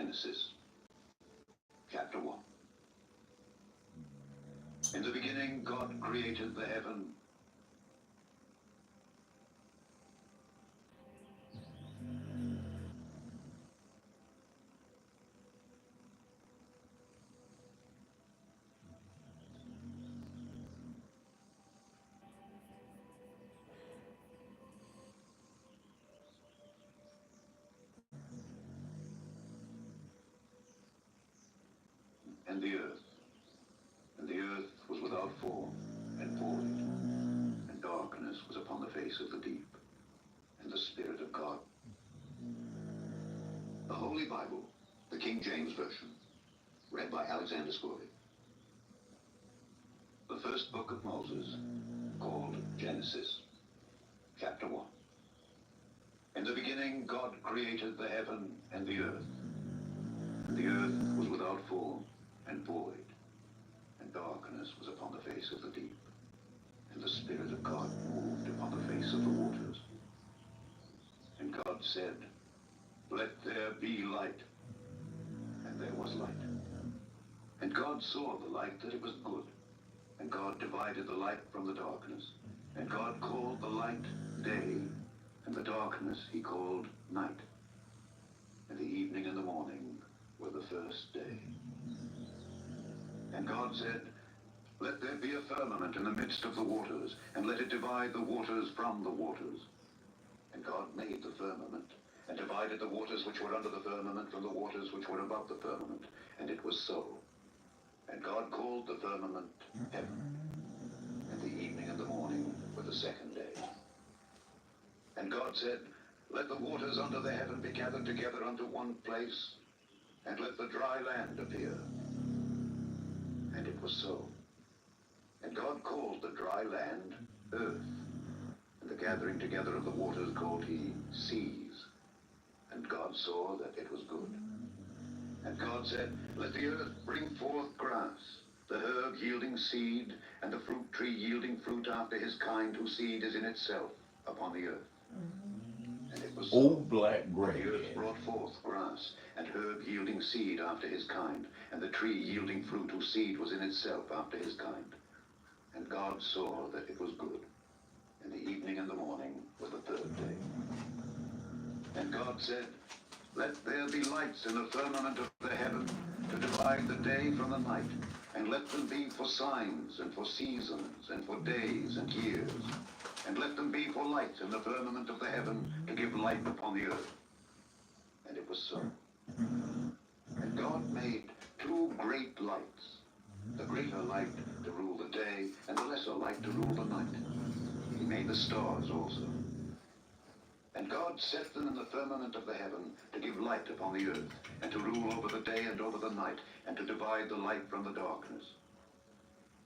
Genesis, chapter 1. In the beginning, God created the heaven and the earth. And the earth was without form and void, and darkness was upon the face of the deep, and the Spirit of God. The Holy Bible, the King James Version, read by Alexander Scoby. The first book of Moses, called Genesis, chapter 1. In the beginning, God created the heaven and the earth. And the earth was without form and void, and darkness was upon the face of the deep, and the Spirit of God moved upon the face of the waters. And God said, "Let there be light." And there was light. And God saw the light that it was good. And God divided the light from the darkness. And God called the light day, and the darkness he called night. And the evening and the morning were the first day. And God said, "Let there be a firmament in the midst of the waters, and let it divide the waters from the waters." And God made the firmament, and divided the waters which were under the firmament from the waters which were above the firmament. And it was so. And God called the firmament heaven. And the evening and the morning were the second day. And God said, "Let the waters under the heaven be gathered together unto one place, and let the dry land appear." And it was so. And God called the dry land earth, and the gathering together of the waters called he seas. And God saw that it was good. And God said, "Let the earth bring forth grass, the herb yielding seed, and the fruit tree yielding fruit after his kind, whose seed is in itself upon the earth." And it was so. Old black And gray. the earth brought forth grass, and herb yielding seed after his kind, and the tree yielding fruit, whose seed was in itself after his kind. And God saw that it was good. And the evening and the morning was the third day. And God said, "Let there be lights in the firmament of the heaven, to divide the day from the night, and let them be for signs, and for seasons, and for days and years. And let them be for lights in the firmament of the heaven, to give light upon the earth." And it was so. And God made two great lights, the greater light to rule the day, and the lesser light to rule the night. He made the stars also. And God set them in the firmament of the heaven to give light upon the earth, and to rule over the day and over the night, and to divide the light from the darkness.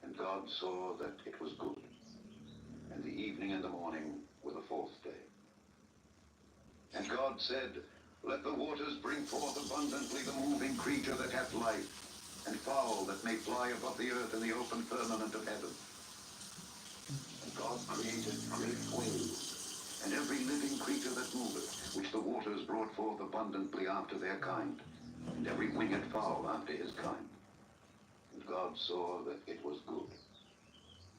And God saw that it was good. And the evening and the morning were the fourth day. And God said, "Let the waters bring forth abundantly the moving creature that hath life, and fowl that may fly above the earth in the open firmament of heaven." And God created great whales, and every living creature that moveth, which the waters brought forth abundantly after their kind, and every winged fowl after his kind. And God saw that it was good.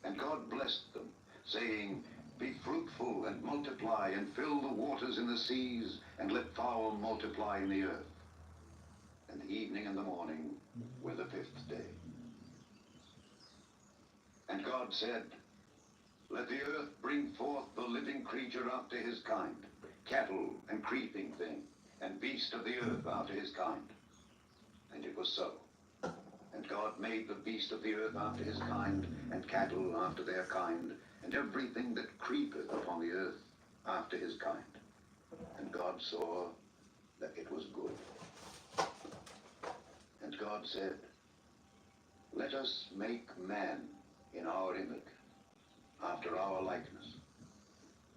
And God blessed them, saying, "Be fruitful and multiply, and fill the waters in the seas, and let fowl multiply in the earth." And the evening and the morning were the fifth day. And God said, "Let the earth bring forth the living creature after his kind, cattle and creeping thing, and beast of the earth after his kind." And it was so. And God made the beast of the earth after his kind, and cattle after their kind, and everything that creepeth upon the earth after his kind. And God saw that it was good. And God said, "Let us make man in our image, after our likeness.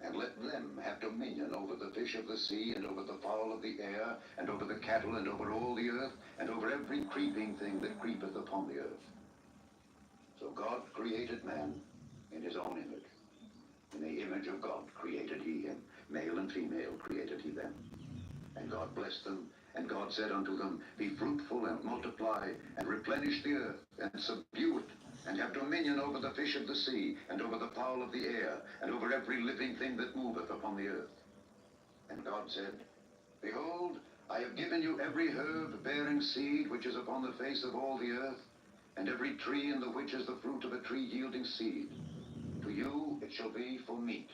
And let them have dominion over the fish of the sea, and over the fowl of the air, and over the cattle, and over all the earth, and over every creeping thing that creepeth upon the earth." So God created man in his own image. In the image of God created he him. Male and female created he them. And God blessed them, And God said unto them, Be fruitful and multiply, and replenish the earth, and subdue it, and have dominion over the fish of the sea, and over the fowl of the air, and over every living thing that moveth upon the earth. And God said, Behold, I have given you every herb bearing seed which is upon the face of all the earth, and every tree in the which is the fruit of a tree yielding seed. To you it shall be for meat.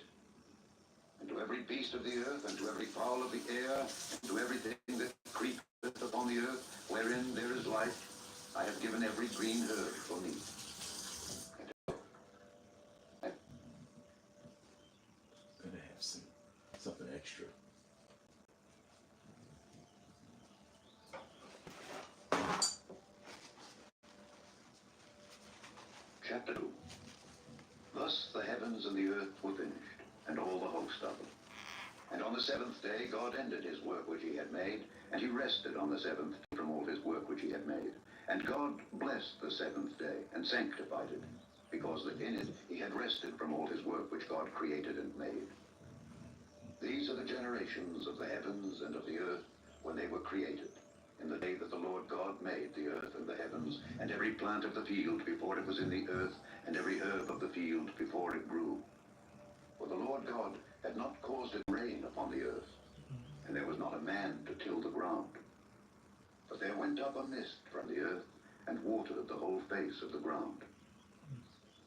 And to every beast of the earth, and to every fowl of the air, and to everything that creepeth upon the earth, wherein there is life, I have given every green herb for meat. Gonna have something extra. Chapter 2. Thus the heavens and the earth were finished, and all the host of them. And on the seventh day God ended his work which he had made, and he rested on the seventh day from all his work which he had made. And God blessed the seventh day, and sanctified it, because that in it he had rested from all his work which God created and made. These are the generations of the heavens and of the earth when they were created, in the day that the Lord God made the earth and the heavens, and every plant of the field before it was in the earth, and every herb of the field before it grew. For the Lord God had not caused it to rain upon the earth, and there was not a man to till the ground. But there went up a mist from the earth, and watered the whole face of the ground.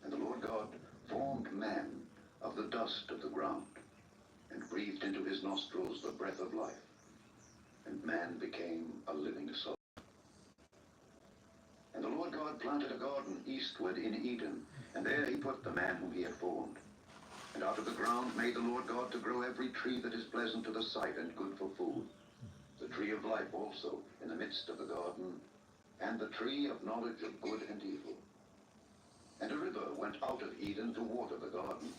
And the Lord God formed man of the dust of the ground, and breathed into his nostrils the breath of life, and man became a living soul. And the Lord God planted a garden eastward in Eden, and there he put the man whom he had formed. And out of the ground made the Lord God to grow every tree that is pleasant to the sight and good for food, the tree of life also in the midst of the garden, and the tree of knowledge of good and evil. And a river went out of Eden to water the garden,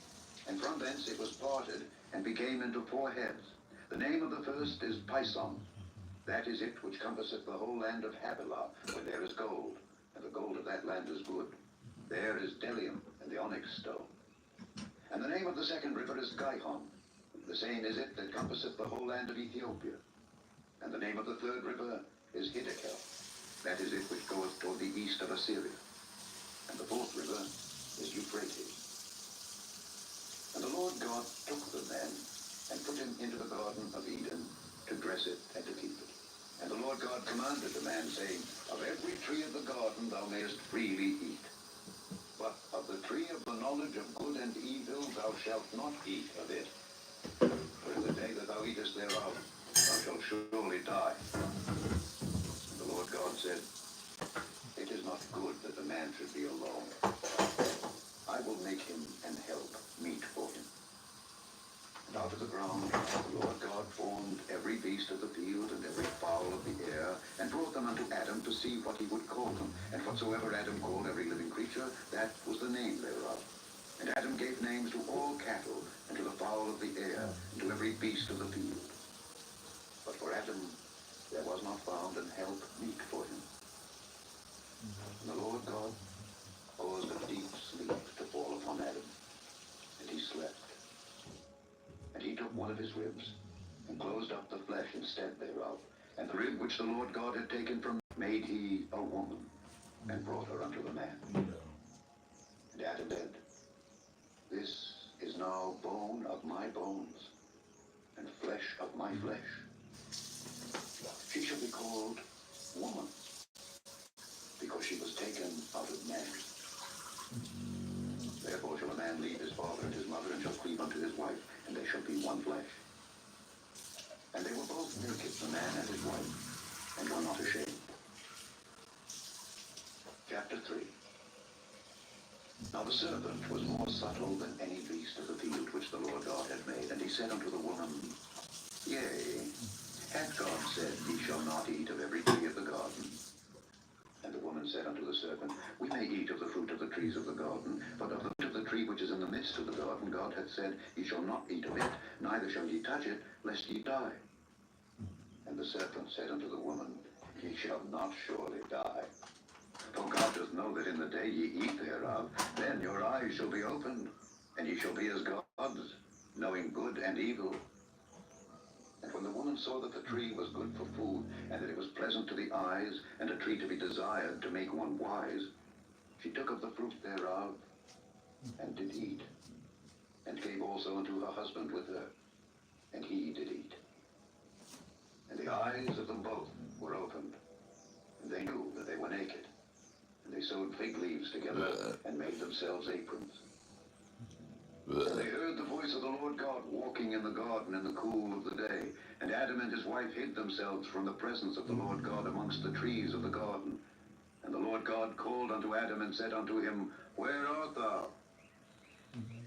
and from thence it was parted, and became into 4 heads. The name of the first is Pison. That is it which compasseth the whole land of Havilah, where there is gold, and the gold of that land is good. There is bdellium, and the onyx stone. And the name of the second river is Gihon. The same is it that compasseth the whole land of Ethiopia. And the name of the third river is Hiddekel. That is it which goeth toward the east of Assyria. And the fourth river is Euphrates. And the Lord God took the man, and put him into the garden of Eden, to dress it and to keep it. And the Lord God commanded the man, saying, Of every tree of the garden thou mayest freely eat. But of the tree of the knowledge of good and evil thou shalt not eat of it. For in the day that thou eatest thereof, thou shalt surely die. And the Lord God said, It is not good that the man should be alone. I will make him an help meet for him. And out of the ground the Lord God formed every beast of the field and every fowl of the air, and brought them unto Adam to see what he would call them. And whatsoever Adam called every living creature, that was the name thereof. And Adam gave names to all cattle, and to the fowl of the air, and to every beast of the field. But for Adam there was not found an help meet for him. And the Lord God caused a deep sleep to fall upon Adam, and he slept. And he took one of his ribs, and closed up the flesh instead thereof. And the rib which the Lord God had taken from made he a woman, and brought her unto the man. And Adam said, This is now bone of my bones, and flesh of my flesh. She shall be called woman, because she was taken out of man. Therefore shall a man leave his father and his mother, and shall cleave unto his wife, and they shall be one flesh. And they were both naked, the man and his wife, and were not ashamed. Chapter 3. Now the serpent was more subtle than any beast of the field which the Lord God had made. And he said unto the woman, Yea, hath God said, Ye shall not eat of every tree of the garden? And the woman said unto the serpent, We may eat of the fruit of the trees of the garden, but of the fruit of the tree which is in the midst of the garden, God hath said, Ye shall not eat of it, neither shall ye touch it, lest ye die. And the serpent said unto the woman, Ye shall not surely die. For God doth know that in the day ye eat thereof, then your eyes shall be opened, and ye shall be as gods, knowing good and evil. And when the woman saw that the tree was good for food, and that it was pleasant to the eyes, and a tree to be desired to make one wise, she took of the fruit thereof, and did eat, and gave also unto her husband with her, and he did eat. And the eyes of them both were opened, and they knew that they were naked. And they sewed fig leaves together, and made themselves aprons. And they heard the voice of the Lord God walking in the garden in the cool of the day. And Adam and his wife hid themselves from the presence of the Lord God amongst the trees of the garden. And the Lord God called unto Adam and said unto him, Where art thou?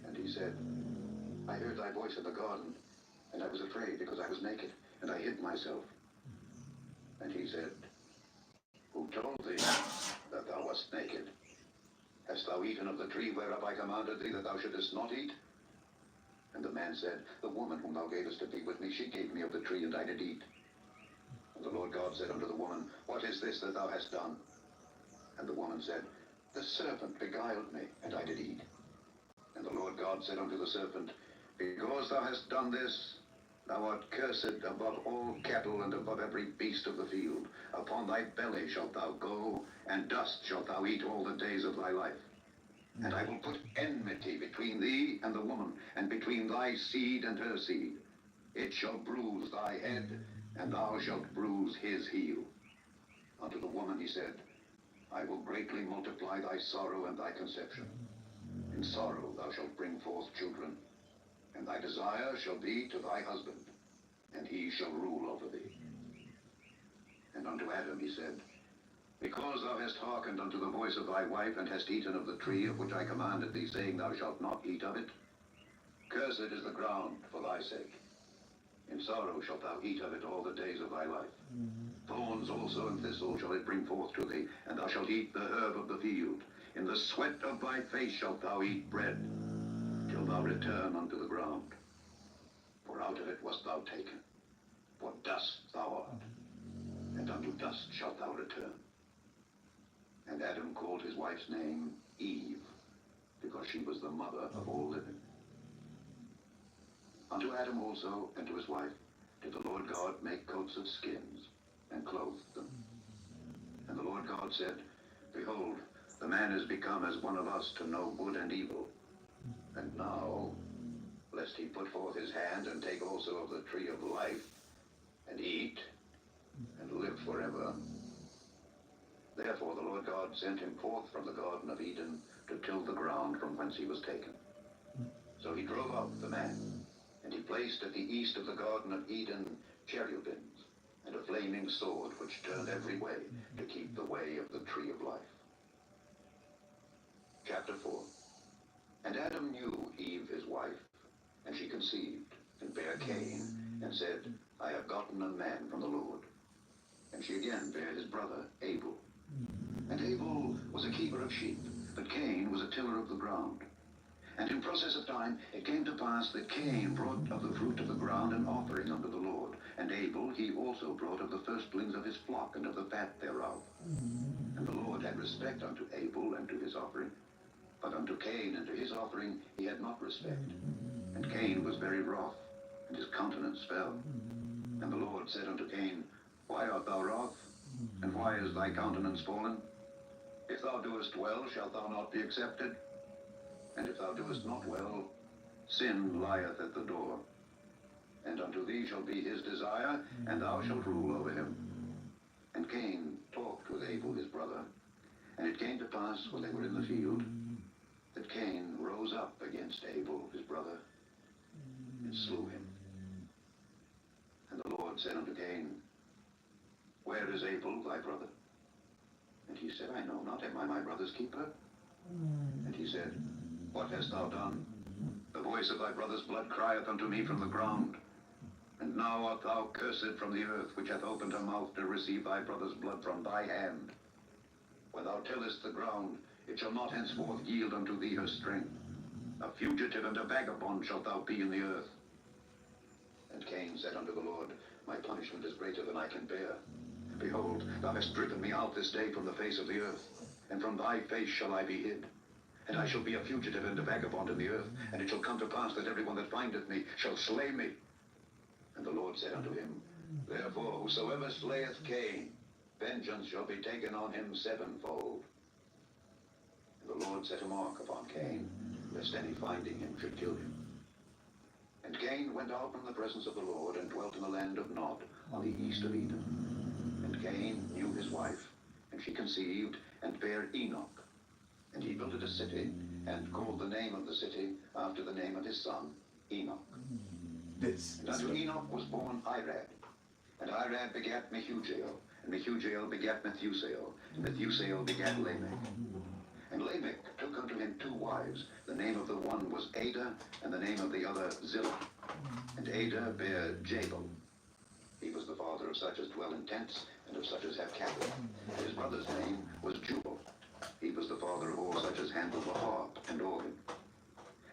And he said, I heard thy voice in the garden, and I was afraid because I was naked, and I hid myself. And he said, Who told thee that thou wast naked? Hast thou eaten of the tree whereof I commanded thee that thou shouldest not eat? And the man said, The woman whom thou gavest to be with me, she gave me of the tree, and I did eat. And the Lord God said unto the woman, What is this that thou hast done? And the woman said, The serpent beguiled me, and I did eat. And the Lord God said unto the serpent, Because thou hast done this, thou art cursed above all cattle and above every beast of the field. Upon thy belly shalt thou go, and dust shalt thou eat all the days of thy life. And I will put enmity between thee and the woman, and between thy seed and her seed. It shall bruise thy head, and thou shalt bruise his heel. Unto the woman he said, I will greatly multiply thy sorrow and thy conception. In sorrow thou shalt bring forth children, and thy desire shall be to thy husband, and he shall rule over thee. And unto Adam he said, Because thou hast hearkened unto the voice of thy wife, and hast eaten of the tree of which I commanded thee, saying, Thou shalt not eat of it, cursed is the ground for thy sake. In sorrow shalt thou eat of it all the days of thy life. Thorns also and thistles shall it bring forth to thee, and thou shalt eat the herb of the field. In the sweat of thy face shalt thou eat bread, till thou return unto the ground. For out of it wast thou taken, for dust thou art, and unto dust shalt thou return. And Adam called his wife's name Eve, because she was the mother of all living. Unto Adam also and to his wife did the Lord God make coats of skins, and clothed them. And the Lord God said, Behold, the man is become as one of us to know good and evil. And now, lest he put forth his hand and take also of the tree of life, and eat, and live forever. Therefore the Lord God sent him forth from the Garden of Eden to till the ground from whence he was taken. So he drove out the man, and he placed at the east of the Garden of Eden cherubims, and a flaming sword which turned every way to keep the way of the tree of life. Chapter 4. And Adam knew Eve his wife, and she conceived, and bare Cain, and said, I have gotten a man from the Lord. And she again bare his brother Abel. And Abel was a keeper of sheep, but Cain was a tiller of the ground. And in process of time it came to pass that Cain brought of the fruit of the ground an offering unto the Lord. And Abel he also brought of the firstlings of his flock and of the fat thereof. And the Lord had respect unto Abel and to his offering, but unto Cain and to his offering he had not respect. And Cain was very wroth, and his countenance fell. And the Lord said unto Cain, Why art thou wroth? And why is thy countenance fallen? If thou doest well, shalt thou not be accepted? And if thou doest not well, sin lieth at the door. And unto thee shall be his desire, and thou shalt rule over him. And Cain talked with Abel his brother. And it came to pass, when they were in the field, that Cain rose up against Abel his brother, and slew him. And the Lord said unto Cain, Where is Abel thy brother? And he said, I know not, am I my brother's keeper? And he said, What hast thou done? The voice of thy brother's blood crieth unto me from the ground. And now art thou cursed from the earth, which hath opened her mouth to receive thy brother's blood from thy hand. When thou tillest the ground, it shall not henceforth yield unto thee her strength. A fugitive and a vagabond shalt thou be in the earth. And Cain said unto the Lord, My punishment is greater than I can bear. Behold, thou hast driven me out this day from the face of the earth, and from thy face shall I be hid. And I shall be a fugitive and a vagabond in the earth, and it shall come to pass that every one that findeth me shall slay me. And the Lord said unto him, Therefore whosoever slayeth Cain, vengeance shall be taken on him sevenfold. And the Lord set a mark upon Cain, lest any finding him should kill him. And Cain went out from the presence of the Lord, and dwelt in the land of Nod, on the east of Eden. And Cain knew his wife, and she conceived, and bare Enoch. And he builded a city, and called the name of the city after the name of his son, Enoch. And unto Enoch was born Irad. And Irad begat Mehujael, and Mehujael begat Methusael, and Methusael begat Lamech. And Lamech took unto him two wives. The name of the one was Ada, and the name of the other Zillah. And Ada bare Jabal. He was the father of such as dwell in tents, and of such as have cattle. And his brother's name was Jubal. He was the father of all such as handle the harp and organ.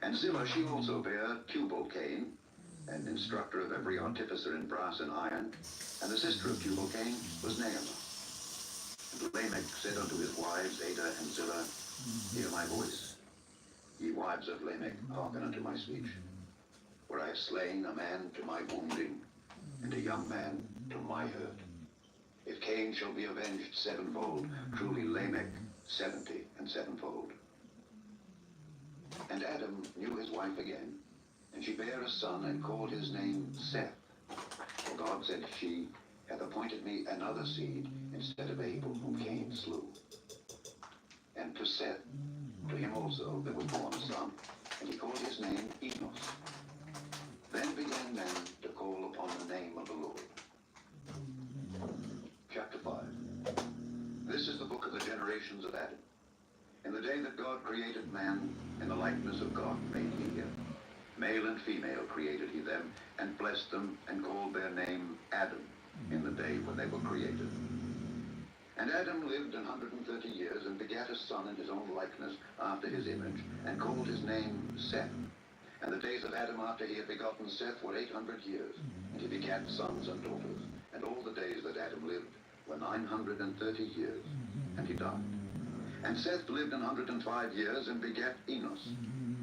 And Zillah she also bare Tubal-Cain, an instructor of every artificer in brass and iron. And the sister of Tubal-Cain was Naamah. And Lamech said unto his wives Ada and Zillah, Hear my voice. Ye wives of Lamech, hearken unto my speech. For I have slain a man to my wounding, and a young man to my hurt. If Cain shall be avenged sevenfold, truly Lamech 70 and sevenfold. And Adam knew his wife again, and she bare a son, and called his name Seth. For God said, She hath appointed me another seed instead of Abel, whom Cain slew. And to Seth, to him also there was born a son, and he called his name Enos. Then began men to call upon the name of the Lord. Chapter 5. This is the book of the generations of Adam. In the day that God created man, in the likeness of God made he him. Male and female created he them, and blessed them, and called their name Adam, in the day when they were created. And Adam lived 130 years, and begat a son in his own likeness, after his image, and called his name Seth. And the days of Adam after he had begotten Seth were 800 years, and he begat sons and daughters. And all the days that Adam lived were 930 years, and he died. And Seth lived 105 years, and begat Enos.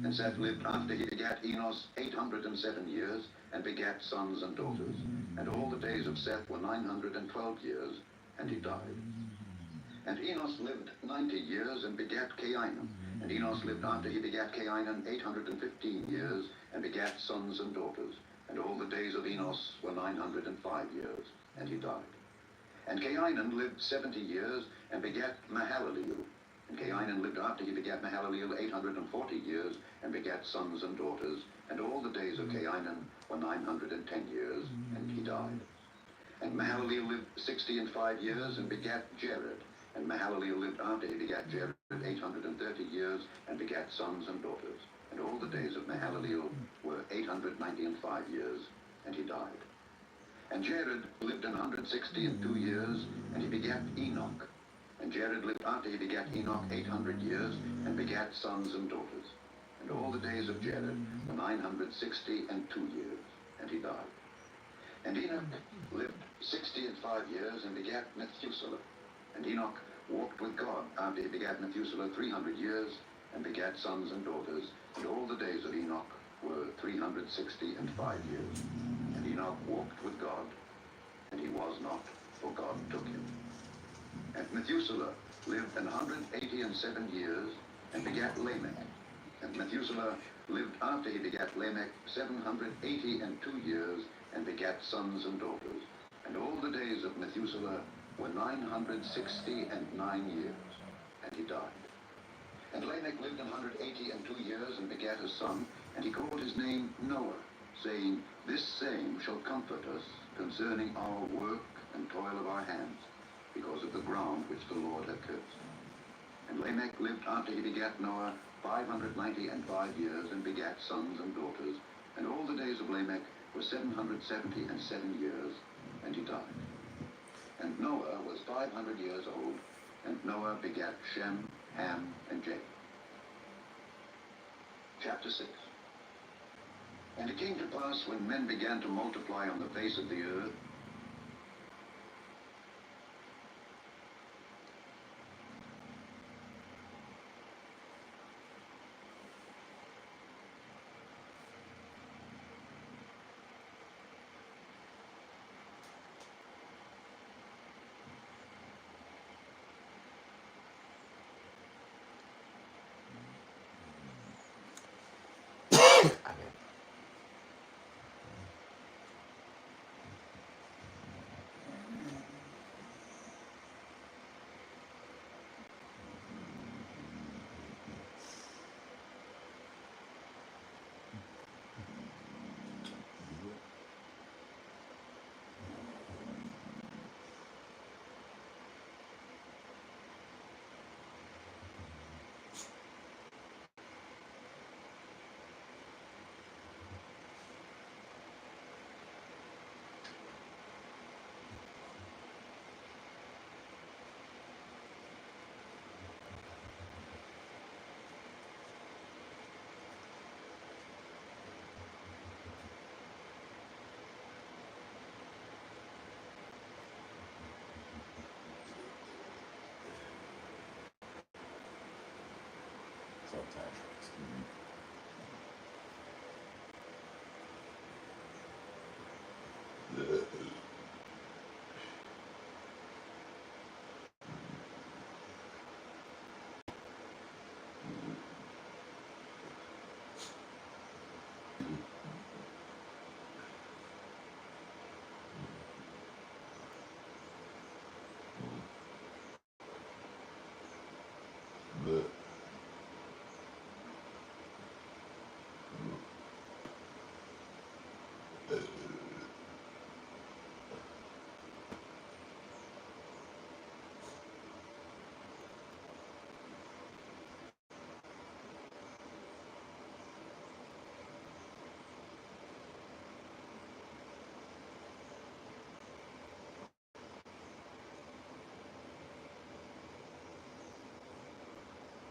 And Seth lived after he begat Enos 807 years, and begat sons and daughters. And all the days of Seth were 912 years, and he died. And Enos lived 90 years, and begat Cainan. And Enos lived after he begat Cainan 815 years, and begat sons and daughters. And all the days of Enos were 905 years, and he died. And Cainan lived 70 years, and begat Mahalaleel. And Cainan lived after he begat Mahalaleel 840 years, and begat sons and daughters. And all the days of Cainan were 910 years, and he died. And Mahalaleel lived 65 years, and begat Jared. And Mahalaleel lived after he begat Jared 830 years, and begat sons and daughters. And all the days of Mahalaleel were 895 years, and he died. And Jared lived 162 years, and he begat Enoch. And Jared lived after he begat Enoch 800 years, and begat sons and daughters. And all the days of Jared were 962 years, and he died. And Enoch lived 65 years, and begat Methuselah. And Enoch walked with God after he begat Methuselah 300 years, and begat sons and daughters. And all the days of Enoch were 365 years. And Enoch walked with God, and he was not, for God took him. And Methuselah lived 187 years, and begat Lamech. And Methuselah lived after he begat Lamech 782 years, and begat sons and daughters. And all the days of Methuselah were 969 years, and he died. And Lamech lived 182 years, and begat a son, and he called his name Noah, saying, This same shall comfort us concerning our work and toil of our hands, because of the ground which the Lord hath cursed. And Lamech lived after he begat Noah 595 years, and begat sons and daughters. And all the days of Lamech were 777 years, and he died. And Noah was 500 years old, and Noah begat Shem, Ham, and Japheth. Chapter 6. And it came to pass, when men began to multiply on the face of the earth,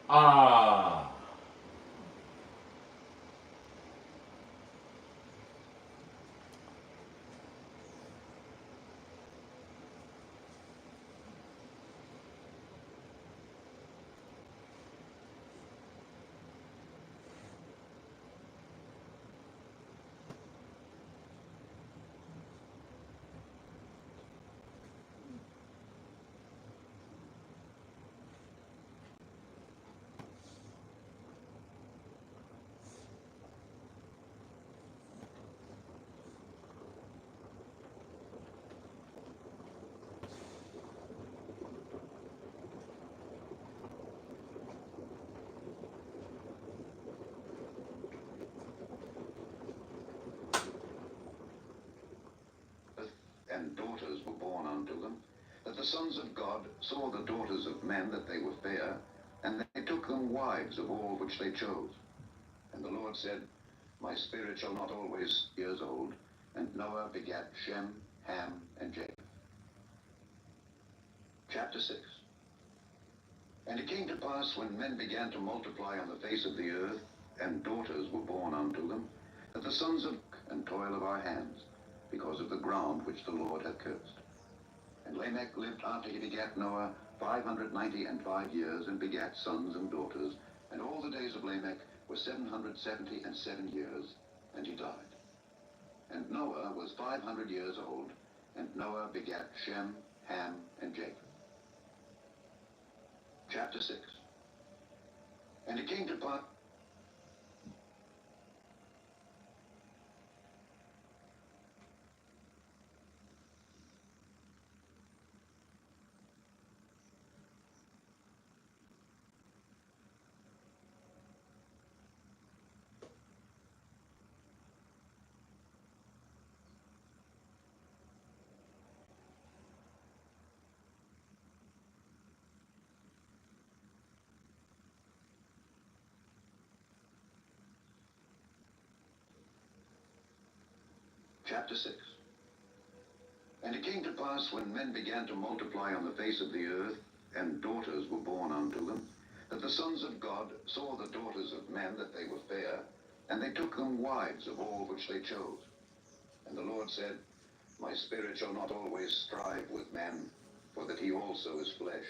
Ah. And daughters were born unto them, that the sons of God saw the daughters of men that they were fair, and they took them wives of all which they chose. And the Lord said, My spirit shall not always be years old. And Noah begat Shem, Ham, and Japheth. Chapter 6. And it came to pass, when men began to multiply on the face of the earth, and daughters were born unto them, that the sons of and toil of our hands, because of the ground which the Lord had cursed. And Lamech lived after he begat Noah 595 years, and begat sons and daughters. And all the days of Lamech were 777 years, and he died. And Noah was 500 years old, and Noah begat Shem, Ham, and Japheth. Chapter 6. And it came to pass. Chapter 6. And it came to pass, when men began to multiply on the face of the earth, and daughters were born unto them, that the sons of God saw the daughters of men that they were fair, and they took them wives of all which they chose. And the Lord said, My spirit shall not always strive with man, for that he also is flesh.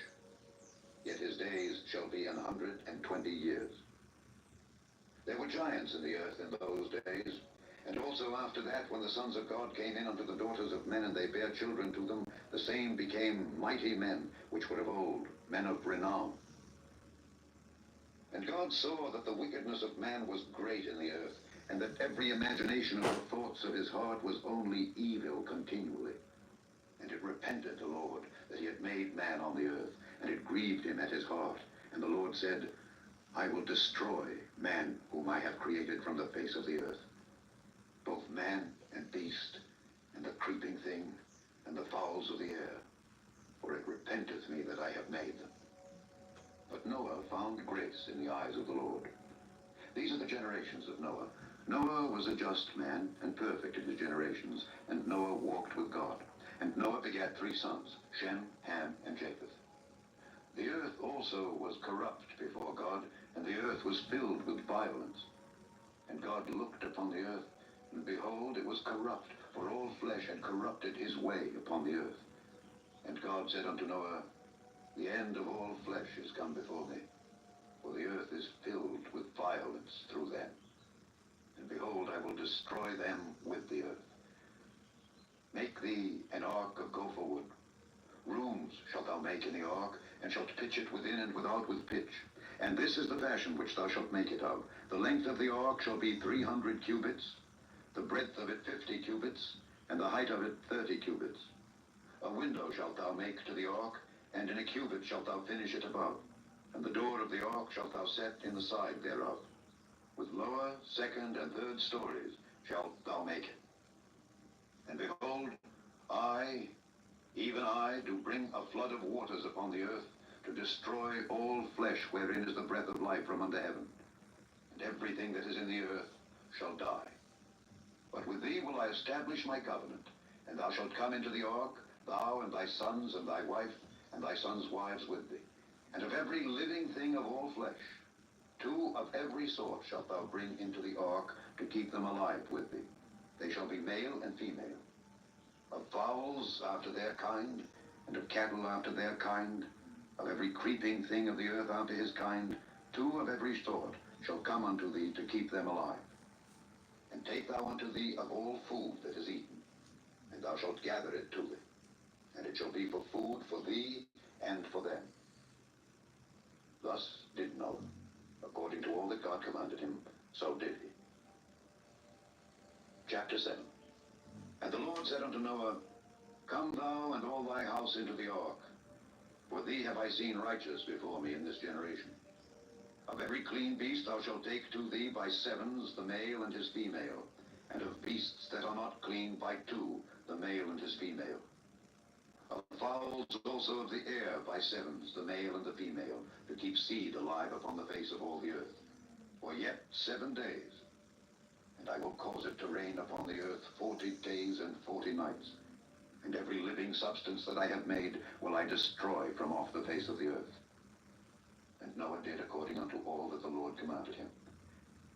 Yet his days shall be 120 years. There were giants in the earth in those days, and also after that, when the sons of God came in unto the daughters of men, and they bare children to them, the same became mighty men, which were of old, men of renown. And God saw that the wickedness of man was great in the earth, and that every imagination of the thoughts of his heart was only evil continually. And it repented the Lord that he had made man on the earth, and it grieved him at his heart. And the Lord said, I will destroy man whom I have created from the face of the earth, both man and beast, and the creeping thing, and the fowls of the air, for it repenteth me that I have made them. But Noah found grace in the eyes of the Lord. These are the generations of Noah. Noah was a just man, and perfect in his generations, and Noah walked with God. And Noah begat 3 sons, Shem, Ham, and Japheth. The earth also was corrupt before God, and the earth was filled with violence. And God looked upon the earth, and behold, it was corrupt, for all flesh had corrupted his way upon the earth. And God said unto Noah, The end of all flesh is come before me, for the earth is filled with violence through them. And behold, I will destroy them with the earth. Make thee an ark of gopher wood. Rooms shalt thou make in the ark, and shalt pitch it within and without with pitch. And this is the fashion which thou shalt make it of. The length of the ark shall be 300 cubits, the breadth of it 50 cubits, and the height of it 30 cubits. A window shalt thou make to the ark, and in a cubit shalt thou finish it above. And the door of the ark shalt thou set in the side thereof. With lower, second, and third stories shalt thou make it. And behold, I, even I, do bring a flood of waters upon the earth, to destroy all flesh wherein is the breath of life from under heaven. And everything that is in the earth shall die. But with thee will I establish my covenant, and thou shalt come into the ark, thou and thy sons and thy wife, and thy sons' wives with thee. And of every living thing of all flesh, 2 of every sort shalt thou bring into the ark to keep them alive with thee. They shall be male and female. Of fowls after their kind, and of cattle after their kind, of every creeping thing of the earth after his kind, 2 of every sort shall come unto thee to keep them alive. And take thou unto thee of all food that is eaten, and thou shalt gather it to thee, and it shall be for food for thee and for them. Thus did Noah, according to all that God commanded him, so did he. Chapter 7. And the Lord said unto Noah, Come thou and all thy house into the ark, for thee have I seen righteous before me in this generation. Of every clean beast thou shalt take to thee by 7s the male and his female, and of beasts that are not clean by 2 the male and his female. Of fowls also of the air by 7s the male and the female, to keep seed alive upon the face of all the earth, for yet 7 days. And I will cause it to rain upon the earth 40 days and 40 nights. And every living substance that I have made will I destroy from off the face of the earth. And Noah did according unto all that the Lord commanded him.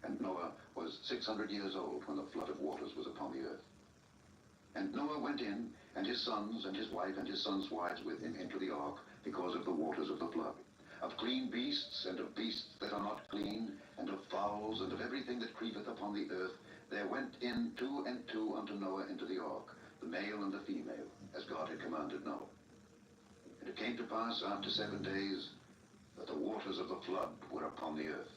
And Noah was 600 years old when the flood of waters was upon the earth. And Noah went in, and his sons and his wife and his sons' wives with him into the ark, because of the waters of the flood. Of clean beasts and of beasts that are not clean, and of fowls and of everything that creepeth upon the earth, there went in 2 and 2 unto Noah into the ark, the male and the female, as God had commanded Noah. And it came to pass after 7 days that the waters of the flood were upon the earth.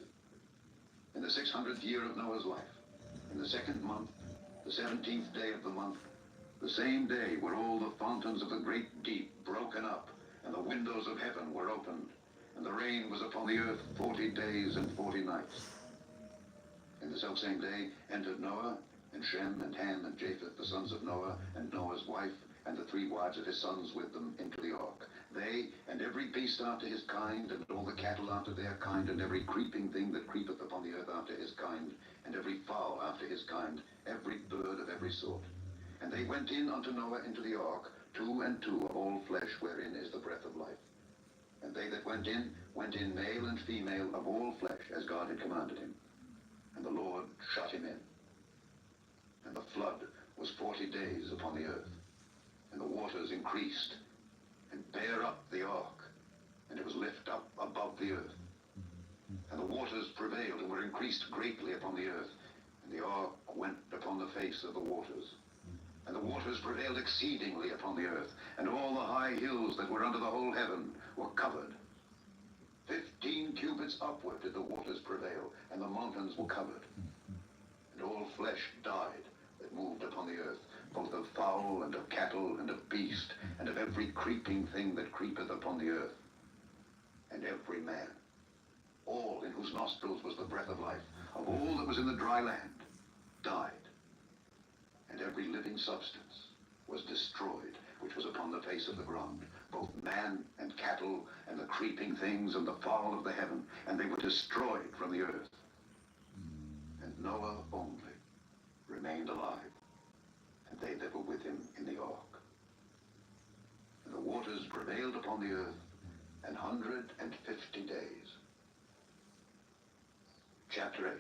In the 600th year of Noah's life, in the 2nd month, the 17th day of the month, the same day were all the fountains of the great deep broken up, and the windows of heaven were opened, and the rain was upon the earth 40 days and 40 nights. In the selfsame day entered Noah, and Shem, and Ham, and Japheth, the sons of Noah, and Noah's wife, and the 3 wives of his sons with them into the ark. They, and every beast after his kind, and all the cattle after their kind, and every creeping thing that creepeth upon the earth after his kind, and every fowl after his kind, every bird of every sort. And they went in unto Noah into the ark, 2 and 2 of all flesh, wherein is the breath of life. And they that went in male and female of all flesh, as God had commanded him. And the Lord shut him in. And the flood was 40 days upon the earth, and the waters increased, and bare up the ark, and it was lift up above the earth. And the waters prevailed, and were increased greatly upon the earth, and the ark went upon the face of the waters. And the waters prevailed exceedingly upon the earth, and all the high hills that were under the whole heaven were covered. 15 cubits upward did the waters prevail, and the mountains were covered. And all flesh died that moved upon the earth, both of fowl and of cattle and of beast, and of every creeping thing that creepeth upon the earth. And every man, all in whose nostrils was the breath of life, of all that was in the dry land, died. And every living substance was destroyed, which was upon the face of the ground, both man and cattle, and the creeping things, and the fowl of the heaven, and they were destroyed from the earth. And Noah only remained alive, and they that were with him in the ark. And the waters prevailed upon the earth 150 days. Chapter 8.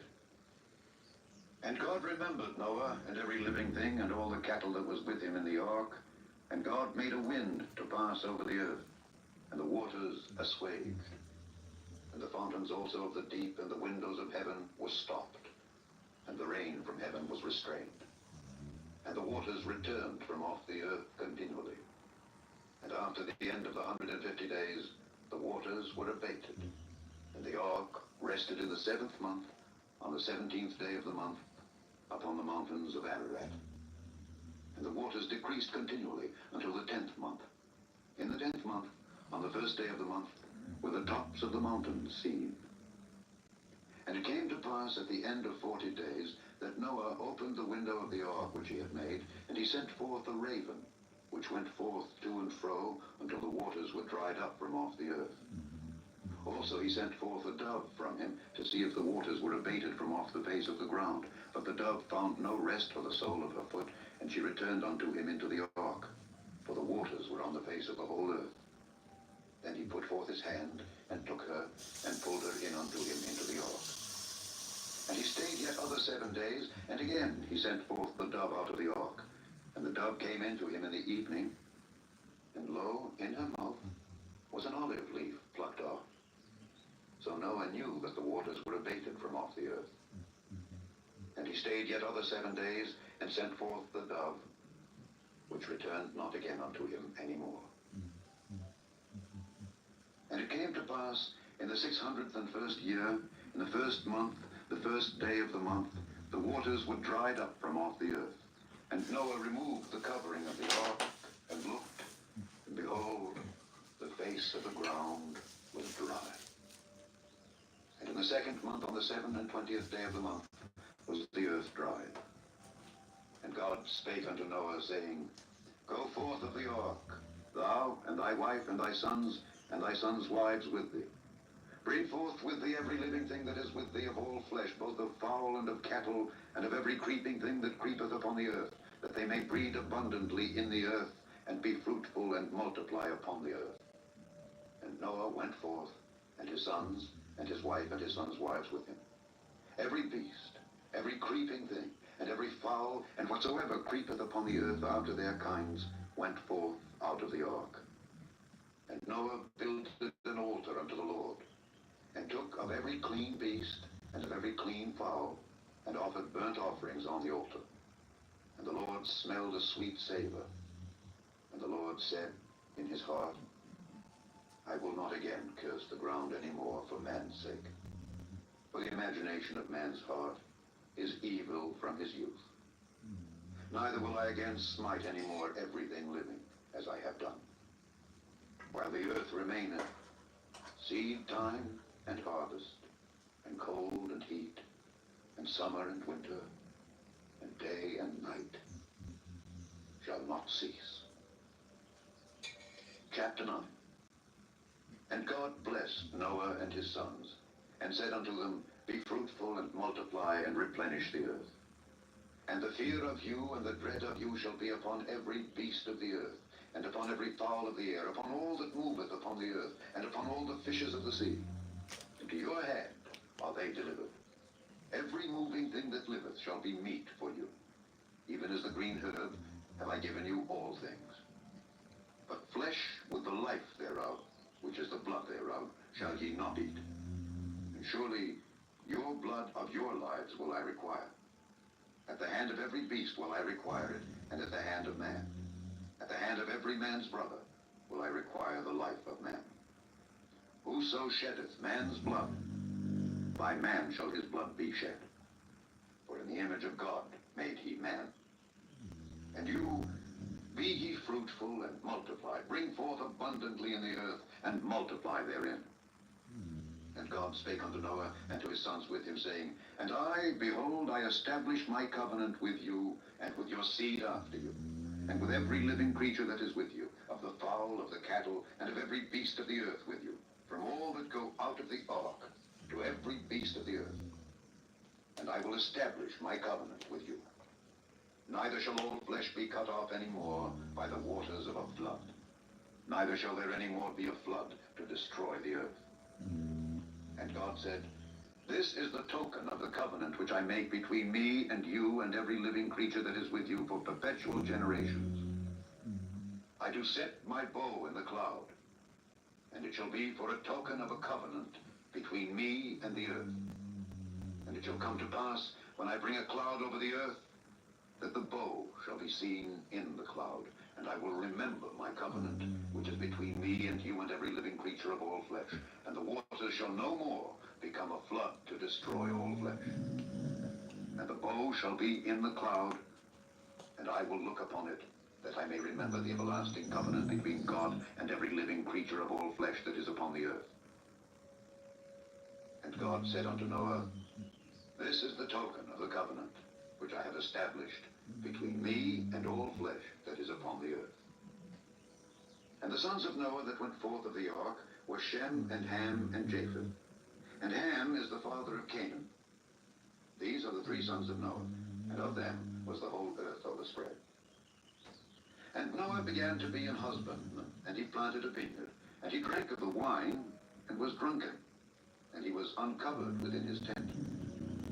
And God remembered Noah and every living thing and all the cattle that was with him in the ark, and God made a wind to pass over the earth, and the waters assuaged. And the fountains also of the deep and the windows of heaven were stopped, and the rain from heaven was restrained. And the waters returned from off the earth continually. And after the end of the 150 days, the waters were abated. And the ark rested in the 7th month, on the 17th day of the month, upon the mountains of Ararat. And the waters decreased continually until the 10th month. In the 10th month, on the 1st day of the month, were the tops of the mountains seen. And it came to pass at the end of 40 days that Noah opened the window of the ark which he had made, and he sent forth a raven, which went forth to and fro until the waters were dried up from off the earth. Also he sent forth a dove from him to see if the waters were abated from off the face of the ground. But the dove found no rest for the sole of her foot, and she returned unto him into the ark, for the waters were on the face of the whole earth. Then he put forth his hand, and took her, and pulled her in unto him into the ark. And he stayed yet other 7 days, and again he sent forth the dove out of the ark. And the dove came into him in the evening, and lo, in her mouth was an olive leaf plucked off. So Noah knew that the waters were abated from off the earth. And he stayed yet other 7 days, and sent forth the dove, which returned not again unto him any more. And it came to pass in the 601st year, in the first month, the first day of the month, the waters were dried up from off the earth. And Noah removed the covering of the ark, and looked, and behold, the face of the ground was dry. And in the second month, on the 27th day of the month, was the earth dried. And God spake unto Noah, saying, Go forth of the ark, thou, and thy wife, and thy sons wives with thee. Bring forth with thee every living thing that is with thee of all flesh, both of fowl and of cattle, and of every creeping thing that creepeth upon the earth, that they may breed abundantly in the earth, and be fruitful and multiply upon the earth. And Noah went forth, and his sons, and his wife, and his sons' wives with him. Every beast, every creeping thing, and every fowl, and whatsoever creepeth upon the earth after their kinds, went forth out of the ark. And Noah builded an altar unto the Lord, and took of every clean beast, and of every clean fowl, and offered burnt offerings on the altar. And the Lord smelled a sweet savor. And the Lord said in his heart, I will not again curse the ground any more for man's sake. For the imagination of man's heart is evil from his youth. Neither will I again smite any more everything living, as I have done. While the earth remaineth, seed time and harvest, and cold and heat, and summer and winter, and day and night shall not cease. Chapter 9. And God blessed Noah and his sons, and said unto them, Be fruitful and multiply and replenish the earth. And the fear of you and the dread of you shall be upon every beast of the earth, and upon every fowl of the air, upon all that moveth upon the earth, and upon all the fishes of the sea. Into your hand are they delivered. Every moving thing that liveth shall be meat for you. Even as the green herb have I given you all things. But flesh with the life thereof, which is the blood thereof, shall ye not eat. And surely your blood of your lives will I require. At the hand of every beast will I require it, and at the hand of man. At the hand of every man's brother will I require the life of man. Whoso sheddeth man's blood, by man shall his blood be shed. For in the image of God made he man. And you, be ye fruitful and multiply, bring forth abundantly in the earth, and multiply therein. And God spake unto Noah and to his sons with him, saying, And I, behold, I establish my covenant with you, and with your seed after you, and with every living creature that is with you, of the fowl, of the cattle, and of every beast of the earth with you, from all that go out of the ark, to every beast of the earth. And I will establish my covenant with you. Neither shall all flesh be cut off any more by the waters of a flood. Neither shall there any more be a flood to destroy the earth. And God said, This is the token of the covenant which I make between me and you and every living creature that is with you for perpetual generations. I do set my bow in the cloud, and it shall be for a token of a covenant between me and the earth. And it shall come to pass, when I bring a cloud over the earth, that the bow shall be seen in the cloud, and I will remember my covenant, which is between me and you and every living creature of all flesh. And the waters shall no more become a flood to destroy all flesh. And the bow shall be in the cloud, and I will look upon it, that I may remember the everlasting covenant between God and every living creature of all flesh that is upon the earth. And God said unto Noah, This is the token of the covenant which I have established between me and all flesh that is upon the earth. And the sons of Noah that went forth of the ark were Shem and Ham and Japheth. And Ham is the father of Canaan. These are the 3 sons of Noah, and of them was the whole earth overspread. And Noah began to be an husbandman, and he planted a vineyard, And he drank of the wine, and was drunken, and he was uncovered within his tent.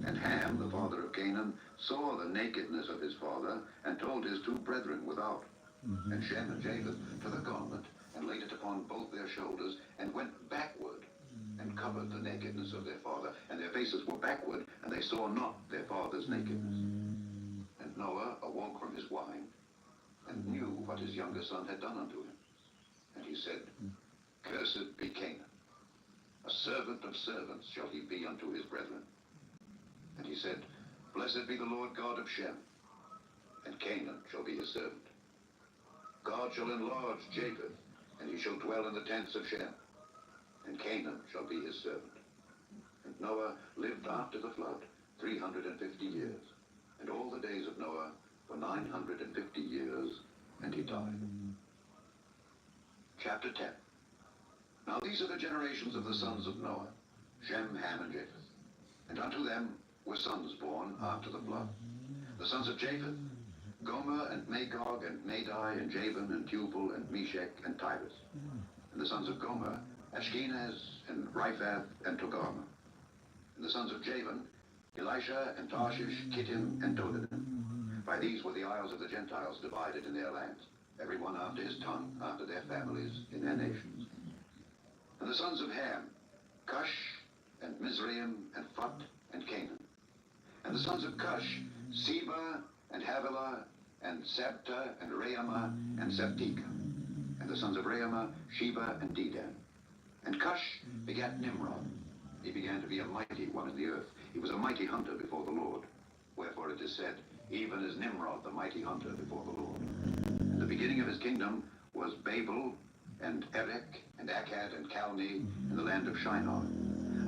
And Ham, the father of Canaan, saw the nakedness of his father, and told his two brethren without. And Shem and Japheth took a garment, and laid it upon both their shoulders, and went backward, and covered the nakedness of their father. And their faces were backward, and they saw not their father's nakedness. And Noah awoke from his wine, and knew what his younger son had done unto him. And he said, Cursed be Canaan. A servant of servants shall he be unto his brethren. And he said, Blessed be the Lord God of Shem, and Canaan shall be his servant. God shall enlarge Japheth, and he shall dwell in the tents of Shem, and Canaan shall be his servant. And Noah lived after the flood 350 years, and all the days of Noah were 950 years, and he died. Chapter 10. Now these are the generations of the sons of Noah, Shem, Ham, and Japheth. And unto them were sons born after the flood. The sons of Japheth, Gomer, and Magog, and Madai, and Javan, and Tubal, and Meshech, and Tyrus. And the sons of Gomer, Ashkenaz, and Riphath, and Togarmah. And the sons of Javan, Elisha, and Tarshish, Kittim, and Dodanim. By these were the isles of the Gentiles divided in their lands, every one after his tongue, after their families, in their nations. And the sons of Ham, Cush, and Mizraim, and Phut, and Canaan. And the sons of Cush, Seba, and Havilah, and Sabta, and Raamah, and Sabteka. And the sons of Raamah, Sheba, and Dedan. And Cush begat Nimrod. He began to be a mighty one in the earth. He was a mighty hunter before the Lord. Wherefore it is said, even as Nimrod, the mighty hunter before the Lord. And the beginning of his kingdom was Babel, and Erech, and Akkad, and Calneh, in the land of Shinar.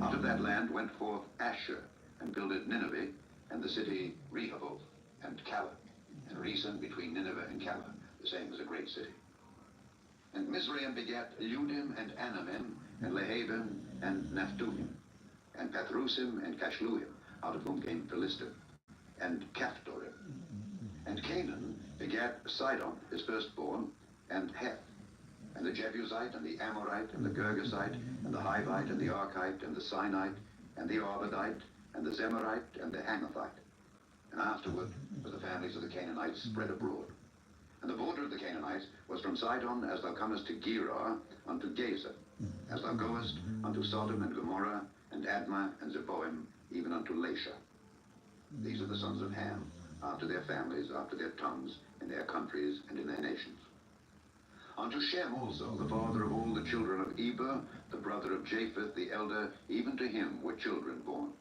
Out of that land went forth Asher, and builded Nineveh, and the city Rehoboth, and Calah, and Resen between Nineveh and Calah, the same as a great city. And Mizraim begat Ludim, and Anamim, and Lehabim, and Naphtuhim, and Pathrusim, and Cashluhim, out of whom came Philistia, and Caphtorim. And Canaan begat Sidon, his firstborn, and Heth, and the Jebusite, and the Amorite, and the Girgasite, and the Hivite, and the Archite, and the Sinite, and the Arvadite, and the Zemarite, and the Hamathite. And afterward were the families of the Canaanites spread abroad. And the border of the Canaanites was from Sidon as thou comest to Gerar unto Gaza, as thou goest unto Sodom and Gomorrah, and Admah, and Zeboim, even unto Lasha. These are the sons of Ham, after their families, after their tongues, in their countries, and in their nations. Unto Shem also, the father of all the children of Eber, the brother of Japheth the elder, even to him were children born.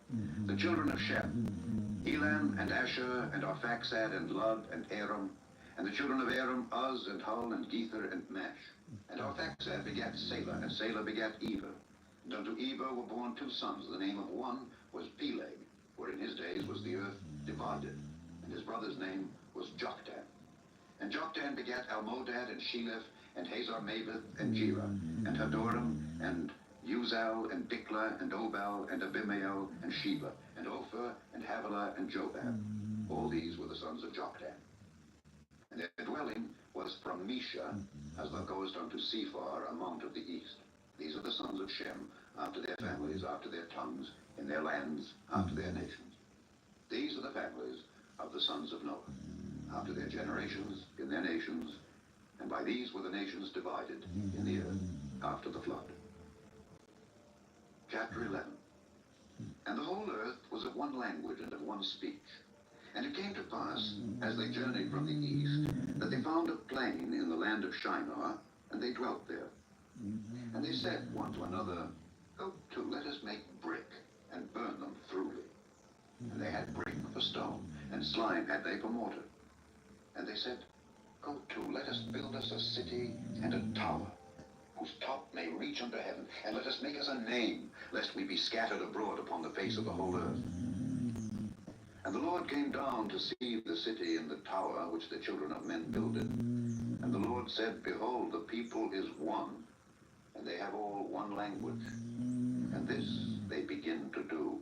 The children of Shem, Elam, and Asher, and Arphaxad, and Lud, and Aram. And the children of Aram, Uz, and Hul, and Gether, and Mash. And Arphaxad begat Salah, and Salah begat Eber. And unto Eber were born two sons. The name of one was Peleg, for in his days was the earth divided. And his brother's name was Joktan. And Joktan begat Almodad, and Sheleph, and Hazar-Maveth, and Jerah, and Hadoram, and Uzal, and Diklah, and Obal, and Abimael, and Sheba, and Ophir, and Havilah, and Jobab. All these were the sons of Joktan. And their dwelling was from Mesha, as thou goest unto Sephar, a mount of the east. These are the sons of Shem, after their families, after their tongues, in their lands, after their nations. These are the families of the sons of Noah, after their generations, in their nations, and by these were the nations divided in the earth after the flood. Chapter 11. And the whole earth was of one language and of one speech. And it came to pass, as they journeyed from the east, that they found a plain in the land of Shinar, and they dwelt there. And they said one to another, Go to, let us make brick, and burn them thoroughly. And they had brick for stone, and slime had they for mortar. And they said, Go to, let us build us a city and a tower, whose top may reach unto heaven, and let us make us a name, lest we be scattered abroad upon the face of the whole earth. And the Lord came down to see the city and the tower which the children of men builded. And the Lord said, Behold, the people is one, and they have all one language, and this they begin to do.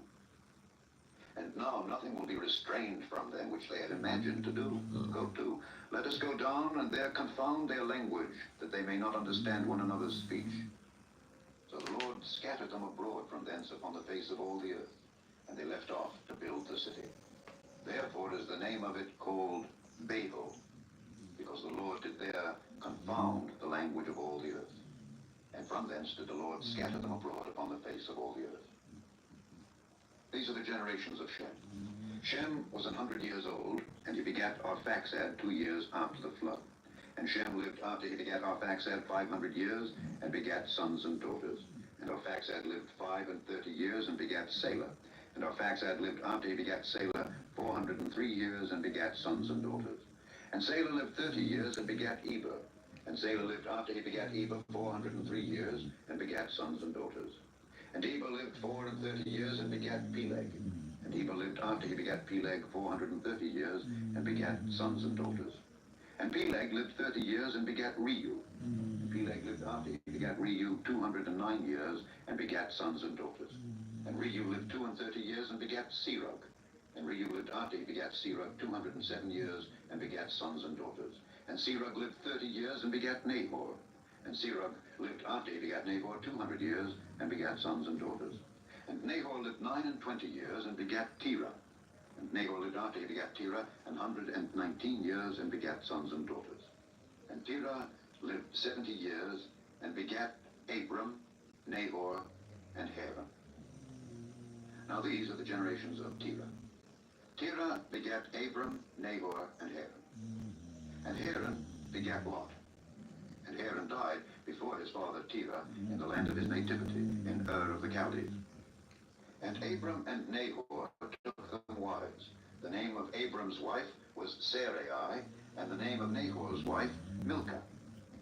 And now nothing will be restrained from them which they had imagined to do. Go to, let us go down, and there confound their language, that they may not understand one another's speech. So the Lord scattered them abroad from thence upon the face of all the earth, and they left off to build the city. Therefore is the name of it called Babel, because the Lord did there confound the language of all the earth. And from thence did the Lord scatter them abroad upon the face of all the earth. These are the generations of Shem. Shem was 100 years old, and he begat Arphaxad 2 years after the flood. And Shem lived after he begat Arphaxad 500 years, and begat sons and daughters. And Arphaxad lived 35 years, and begat Salah. And Arphaxad lived after he begat Salah 403 years, and begat sons and daughters. And Salah lived 30 years, and begat Eber. And Salah lived after he begat Eber 403 years, and begat sons and daughters. And Eber lived 430 years, and begat Peleg. And Eber lived after he begat Peleg 430 years, and begat sons and daughters. And Peleg lived 30 years, and begat Reu. And Peleg lived after he begat Reu 209 years, and begat sons and daughters. And Reu lived 32 years, and begat Serug. And Reu lived after he begat Serug 207 years, and begat sons and daughters. And Serug lived 30 years, and begat Nahor. And Serug lived after he begat Nahor 200 years, and begat sons and daughters. And Nahor lived 29 years, and begat Terah. And Nahor lived after he begat Terah 119 years, and begat sons and daughters. And Terah lived 70 years, and begat Abram, Nahor, and Haran. Now these are the generations of Terah. Terah begat Abram, Nahor, and Haran. And Haran begat Lot. And Haran died before his father Terah in the land of his nativity, in Ur of the Chaldees. And Abram and Nahor took them wives. The name of Abram's wife was Sarai, and the name of Nahor's wife Milcah,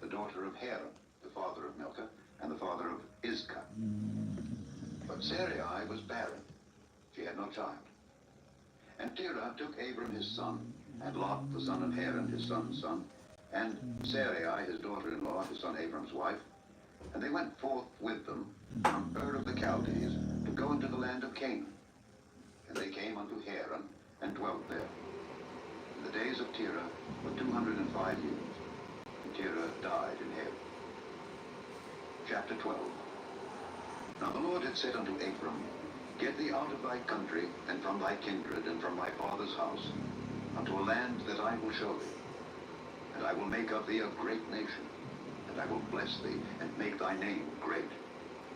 the daughter of Haran, the father of Milcah, and the father of Iscah. But Sarai was barren. She had no child. And Terah took Abram his son, and Lot the son of Haran his son's son, and Sarai his daughter-in-law, his son Abram's wife, and they went forth with them from Ur of the Chaldees to go into the land of Canaan. And they came unto Haran, and dwelt there. And the days of Terah were 205 years, and Terah died in Haran. Chapter 12. Now the Lord had said unto Abram, Get thee out of thy country, and from thy kindred, and from thy father's house, unto a land that I will show thee. And I will make of thee a great nation, and I will bless thee, and make thy name great.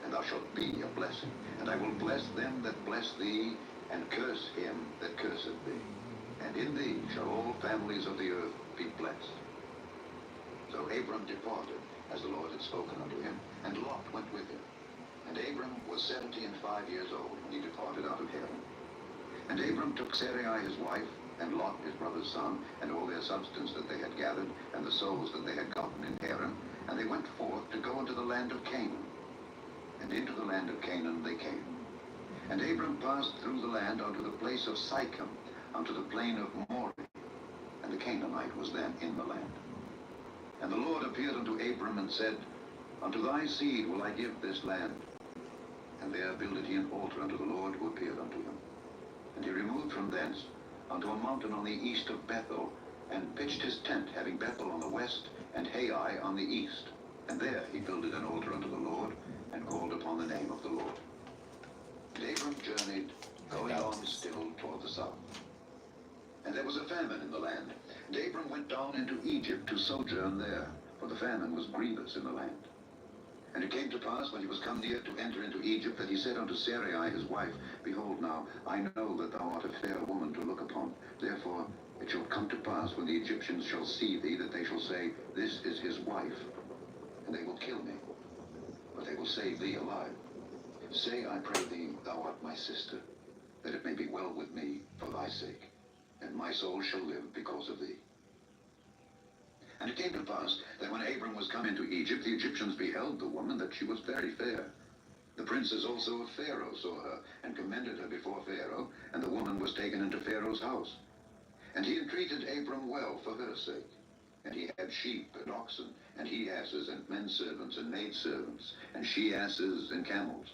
And thou shalt be a blessing. And I will bless them that bless thee, and curse him that curseth thee. And in thee shall all families of the earth be blessed. So Abram departed, as the Lord had spoken unto him, and Lot went with him. And Abram was 75 years old when he departed out of Haran. And Abram took Sarai his wife, and Lot his brother's son, and all their substance that they had gathered, and the souls that they had gotten in Haran, and they went forth to go into the land of Canaan. And into the land of Canaan they came. And Abram passed through the land unto the place of Sychem, unto the plain of Moreh, and the Canaanite was then in the land. And the Lord appeared unto Abram, and said, Unto thy seed will I give this land. And there builded he an altar unto the Lord who appeared unto him. And he removed from thence unto a mountain on the east of Bethel, and pitched his tent, having Bethel on the west, and Hai on the east. And there he builded an altar unto the Lord, and called upon the name of the Lord. And Abram journeyed, going on still toward the south. And there was a famine in the land. And Abram went down into Egypt to sojourn there, for the famine was grievous in the land. And it came to pass, when he was come near to enter into Egypt, that he said unto Sarai his wife, Behold now, I know that thou art a fair woman to look upon. Therefore it shall come to pass, when the Egyptians shall see thee, that they shall say, This is his wife. And they will kill me, but they will save thee alive. Say, I pray thee, thou art my sister, that it may be well with me for thy sake, and my soul shall live because of thee. And it came to pass that when Abram was come into Egypt, the Egyptians beheld the woman, that she was very fair. The princes also of Pharaoh saw her, and commended her before Pharaoh, and the woman was taken into Pharaoh's house. And he entreated Abram well for her sake. And he had sheep and oxen, and he-asses, and men-servants, and maidservants, and she-asses, and camels.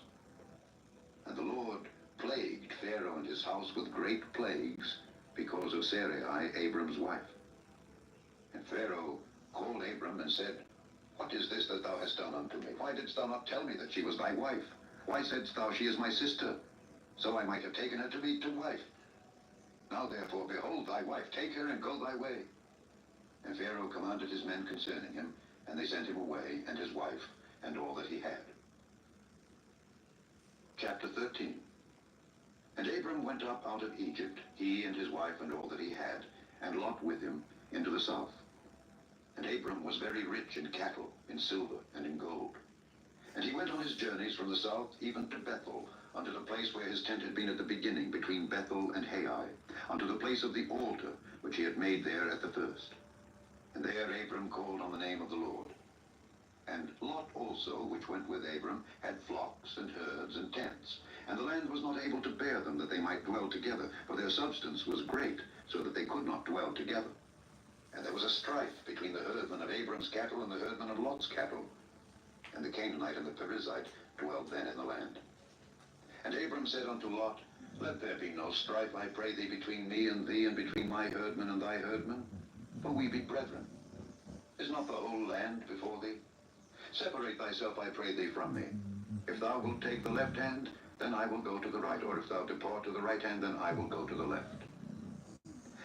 And the Lord plagued Pharaoh and his house with great plagues, because of Sarai, Abram's wife. And Pharaoh called Abram and said, What is this that thou hast hast done unto me? Why didst thou not tell me that she was thy wife? Why saidst thou, she is my sister? So I might have taken her to be to wife. Now therefore, behold thy wife, take her and go thy way. And Pharaoh commanded his men concerning him, and they sent him away, and his wife, and all that he had. Chapter 13. And Abram went up out of Egypt, he and his wife and all that he had, and Lot with him, into the south. And Abram was very rich in cattle, in silver, and in gold. And he went on his journeys from the south even to Bethel, unto the place where his tent had been at the beginning, between Bethel and Hai, unto the place of the altar, which he had made there at the first. And there Abram called on the name of the Lord. And Lot also, which went with Abram, had flocks and herds and tents. And the land was not able to bear them, that they might dwell together, for their substance was great, so that they could not dwell together. And there was a strife between the herdmen of Abram's cattle and the herdmen of Lot's cattle. And the Canaanite and the Perizzite dwelt then in the land. And Abram said unto Lot, Let there be no strife, I pray thee, between me and thee, and between my herdmen and thy herdmen, for we be brethren. Is not the whole land before thee? Separate thyself, I pray thee, from me. If thou wilt take the left hand, then I will go to the right, or if thou depart to the right hand, then I will go to the left.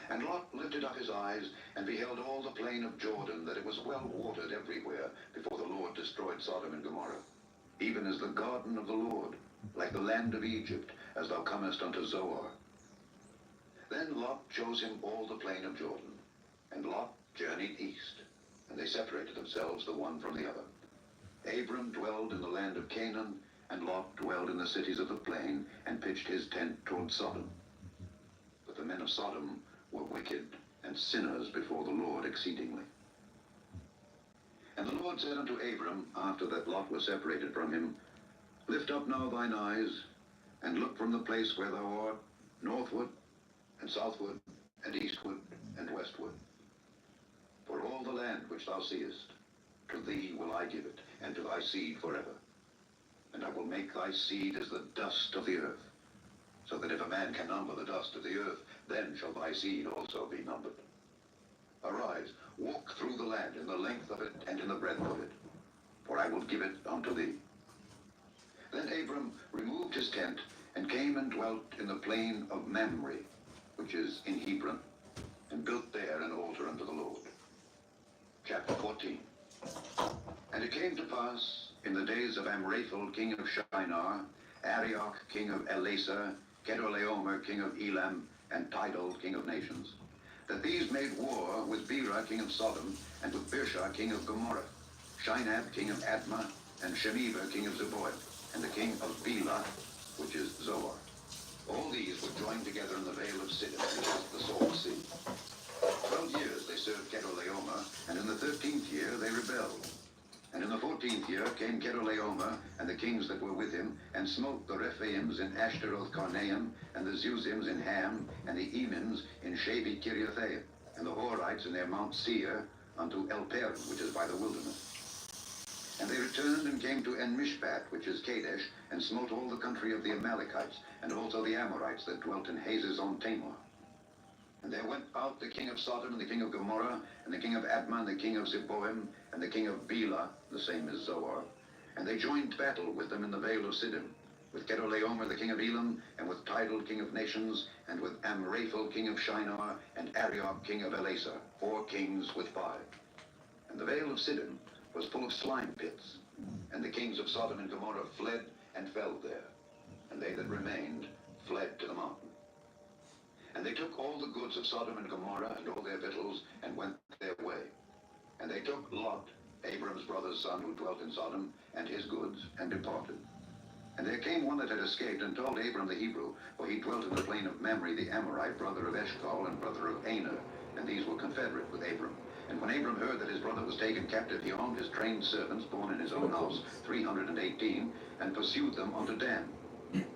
And Lot lifted up his eyes, and beheld all the plain of Jordan, that it was well watered everywhere, before the Lord destroyed Sodom and Gomorrah, even as the garden of the Lord, like the land of Egypt, as thou comest unto Zoar. Then Lot chose him all the plain of Jordan, and Lot journeyed east, and they separated themselves the one from the other. Abram dwelled in the land of Canaan, and Lot dwelled in the cities of the plain, and pitched his tent toward Sodom. But the men of Sodom were wicked and sinners before the Lord exceedingly. And the Lord said unto Abram, after that Lot was separated from him, Lift up now thine eyes, and look from the place where thou art, northward, and southward, and eastward, and westward. For all the land which thou seest, to thee will I give it, and to thy seed forever. And I will make thy seed as the dust of the earth, so that if a man can number the dust of the earth, then shall thy seed also be numbered. Arise, walk through the land in the length of it and in the breadth of it, for I will give it unto thee. Then Abram removed his tent, and came and dwelt in the plain of Mamre, which is in Hebron, and built there an altar unto the Lord. Chapter 14. And it came to pass, in the days of Amraphel king of Shinar, Arioch king of Elasar, Chedorlaomer king of Elam, and Tidal king of nations, that these made war with Bera king of Sodom, and with Birsha king of Gomorrah, Shinab king of Admah, and Shemeba king of Zeboim, and the king of Bela, which is Zoar. All these were joined together in the vale of Siddim, which is the Salt Sea. 12 years they served Chedorlaomer, and in the 13th year they rebelled. And in the 14th year came Chedorlaomer and the kings that were with him, and smote the Rephaims in Ashtaroth Karnaim, and the Zuzims in Ham, and the Emims in Shavi Kiriathaim, and the Horites in their Mount Seir, unto El Perim, which is by the wilderness. And they returned and came to En-Mishpat, which is Kadesh, and smote all the country of the Amalekites, and also the Amorites that dwelt in Hazezon Tamar. And there went out the king of Sodom, and the king of Gomorrah, and the king of Admah, and the king of Zeboim, and the king of Bela, the same as Zoar. And they joined battle with them in the vale of Siddim, with Chedorlaomer the king of Elam, and with Tidal king of nations, and with Amraphel king of Shinar, and Arioch king of Elasar, 4 kings with 5. And the vale of Siddim was full of slime pits, and the kings of Sodom and Gomorrah fled and fell there, and they that remained fled to the mountain. And they took all the goods of Sodom and Gomorrah, and all their victuals, and went their way. And they took Lot, Abram's brother's son, who dwelt in Sodom, and his goods, and departed. And there came one that had escaped, and told Abram the Hebrew, for he dwelt in the plain of Mamre the Amorite, brother of Eshcol, and brother of Aner, and these were confederate with Abram. And when Abram heard that his brother was taken captive, he armed his trained servants, born in his own house, 318, and pursued them unto Dan.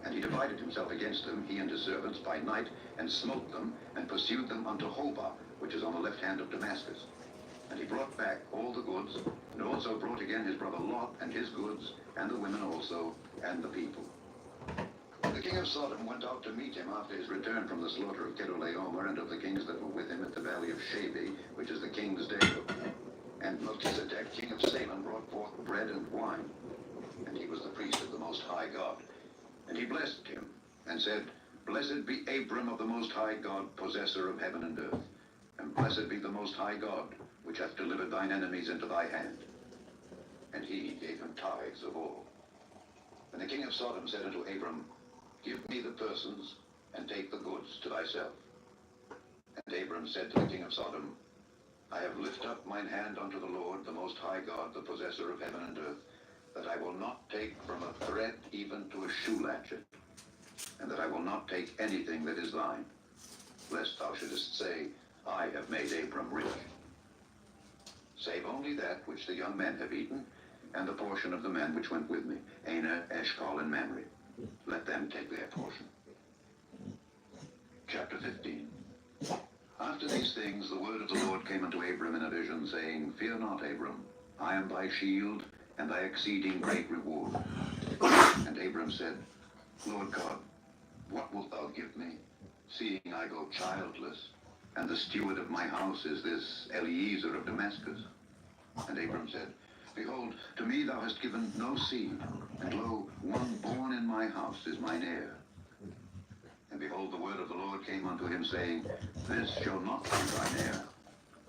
And he divided himself against them, he and his servants, by night, and smote them, and pursued them unto Hobah, which is on the left hand of Damascus. And he brought back all the goods, and also brought again his brother Lot, and his goods, and the women also, and the people. The king of Sodom went out to meet him after his return from the slaughter of Chedorlaomer, and of the kings that were with him at the valley of Shavi, which is the king's day. And Melchizedek, king of Salem, brought forth bread and wine, and he was the priest of the Most High God. And he blessed him, and said, Blessed be Abram of the Most High God, possessor of heaven and earth, and blessed be the Most High God, which hath delivered thine enemies into thy hand. And he gave him tithes of all. And the king of Sodom said unto Abram, Give me the persons, and take the goods to thyself. And Abram said to the king of Sodom, I have lifted up mine hand unto the Lord, the Most High God, the possessor of heaven and earth, that I will not take from a thread even to a shoe latchet, and that I will not take anything that is thine, lest thou shouldest say, I have made Abram rich. Save only that which the young men have eaten, and the portion of the men which went with me, Aner, Eshcol, and Mamre. Let them take their portion. Chapter 15. After these things, the word of the Lord came unto Abram in a vision, saying, Fear not, Abram, I am thy shield, and thy exceeding great reward. And Abram said, Lord God, what wilt thou give me, seeing I go childless, and the steward of my house is this Eliezer of Damascus? And Abram said, Behold, to me thou hast given no seed, and lo, one born in my house is mine heir. And behold, the word of the Lord came unto him, saying, This shall not be thine heir,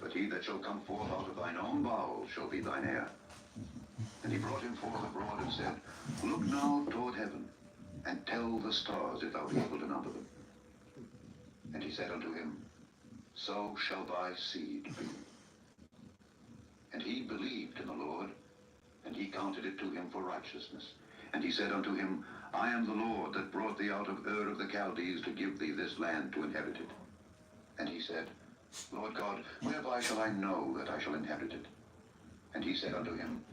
but he that shall come forth out of thine own bowels shall be thine heir. And he brought him forth abroad and said, Look now toward heaven, and tell the stars if thou be able to number them. And he said unto him, So shall thy seed be. And he believed in the Lord, and he counted it to him for righteousness. And he said unto him, I am the Lord that brought thee out of Ur of the Chaldees to give thee this land to inherit it. And he said, Lord God, whereby shall I know that I shall inherit it? And he said unto him,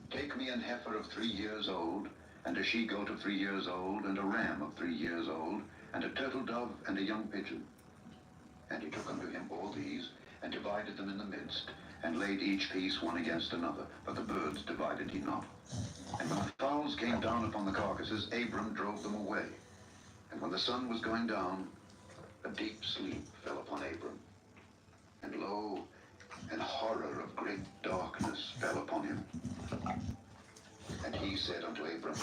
Take me an heifer of 3 years old, and a she-goat of 3 years old, and a ram of 3 years old, and a turtle dove, and a young pigeon. And he took unto him all these, and divided them in the midst, and laid each piece one against another, but the birds divided he not. And when the fowls came down upon the carcasses, Abram drove them away. And when the sun was going down, a deep sleep fell upon Abram. And lo, an horror of great darkness fell upon him. And he said unto Abram,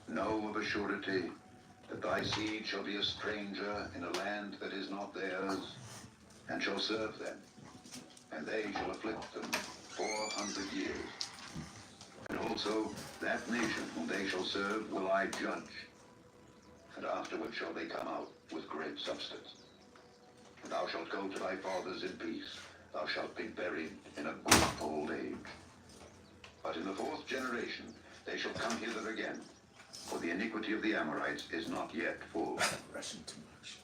Know of a surety that thy seed shall be a stranger in a land that is not theirs, and shall serve them, and they shall afflict them 400 years. And also that nation whom they shall serve will I judge, and afterward shall they come out with great substance. And thou shalt go to thy fathers in peace, thou shalt be buried in a good old age. But in the 4th generation they shall come hither again, for the iniquity of the Amorites is not yet full. Rushing too much.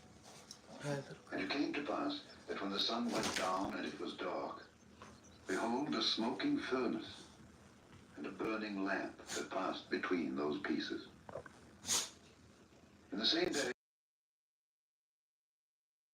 And it came to pass that when the sun went down and it was dark, behold, a smoking furnace and a burning lamp that passed between those pieces. In the same day